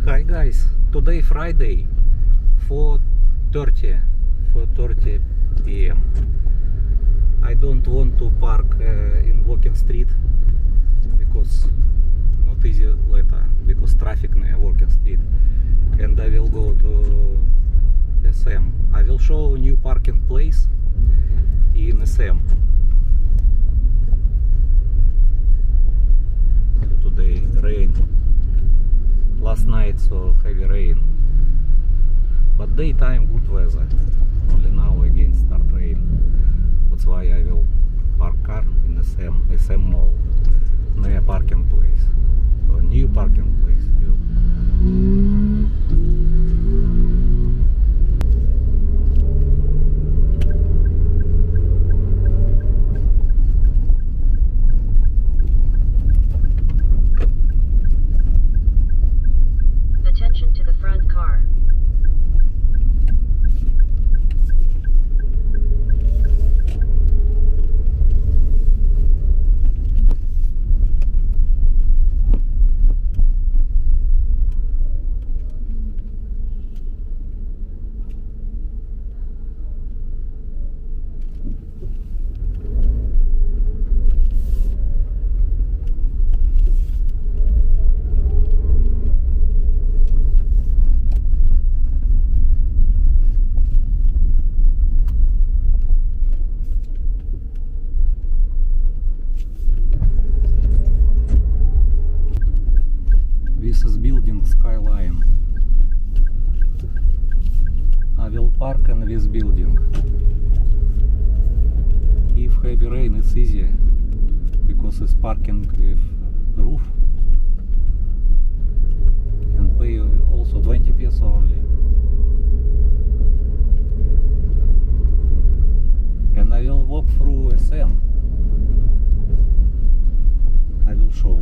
Hi guys, today Friday 4:30 p.m. I don't want to park in Walking Street because not easy later because traffic near Walking Street, and I will go to SM. I will show new parking place in SM. So today rain. Last night so heavy rain, but daytime good weather. Only now again start rain. That's why I will park car in SM Mall near parking place. So new parking place. New. Attention to the front car. This is building Skyline. I will park in this building. If heavy rain it's easy because it's parking with roof, and pay also 20 peso only. And I will walk through SM. I will show.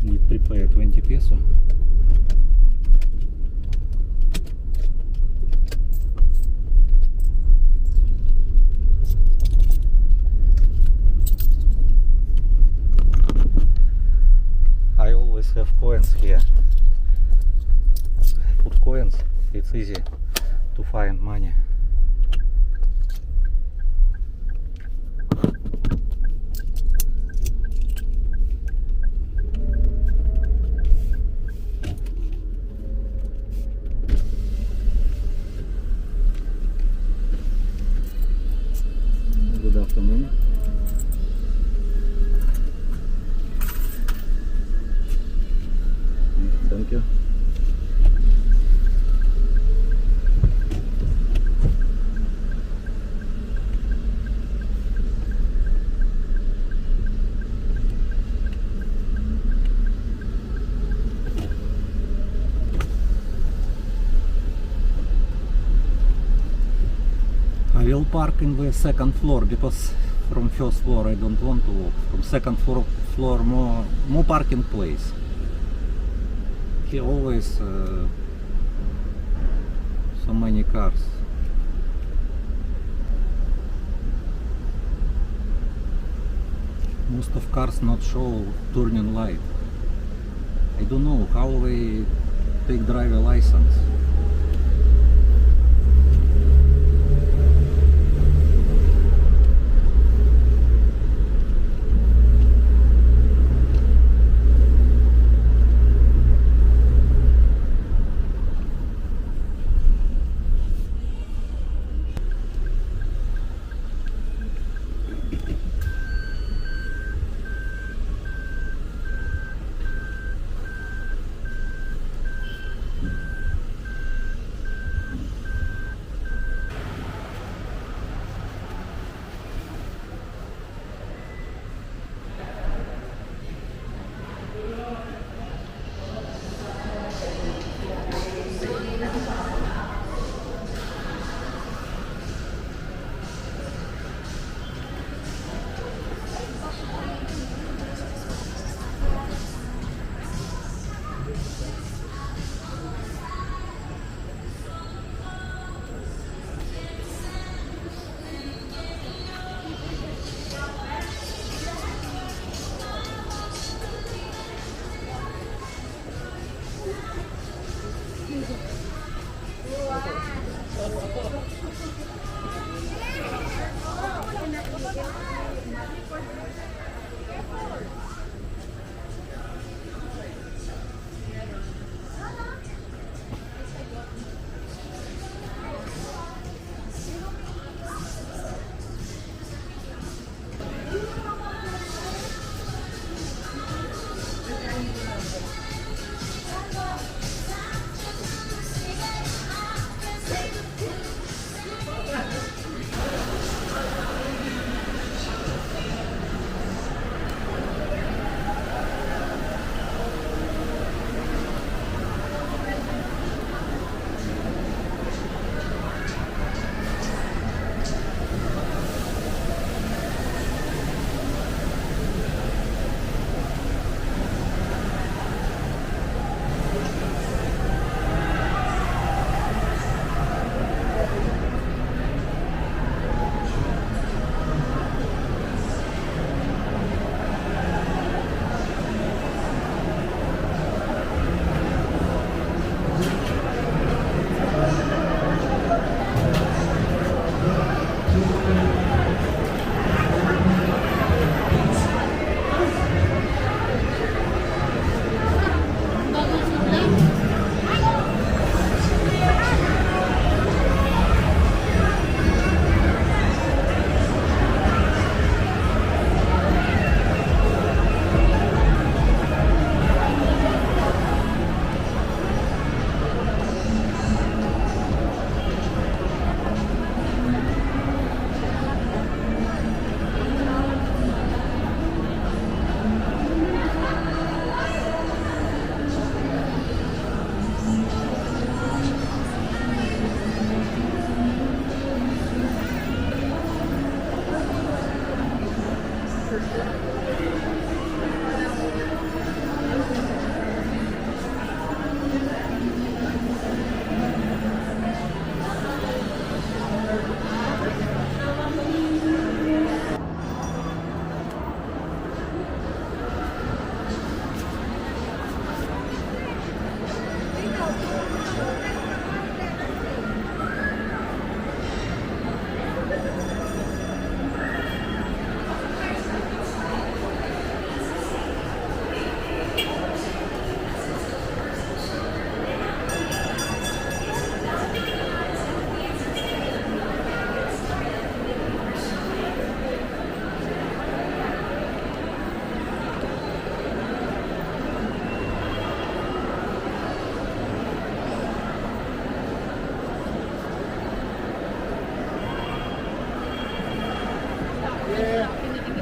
Need prepare 20 peso. I always have coins here. Put coins, it's easy to find money. Good afternoon. Thank you. I will park in the second floor because from first floor I don't want to walk. From second floor more parking place. Here always so many cars. Most of cars not show turning light. I don't know how they take driver license.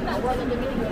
Awal na